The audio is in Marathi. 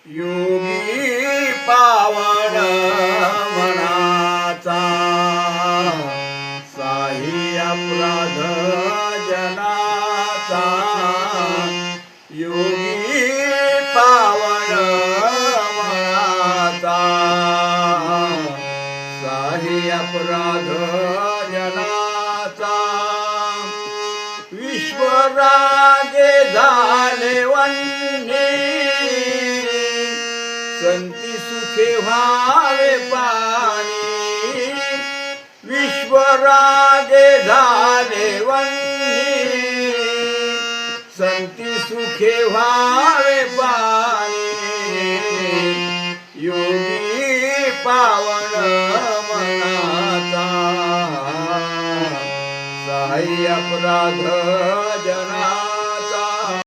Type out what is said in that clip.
योगी पावन मनाचा साही अपराध जनाचा योगी पावन मनाचा साही अपराध जनाचा विश्वरागे झाले वन्य संती सुखे व्हावे पाणी विश्वरागे झाले वन्य संती सुखे व्हावे पाणी योगी पावन मनाचा साई अपराध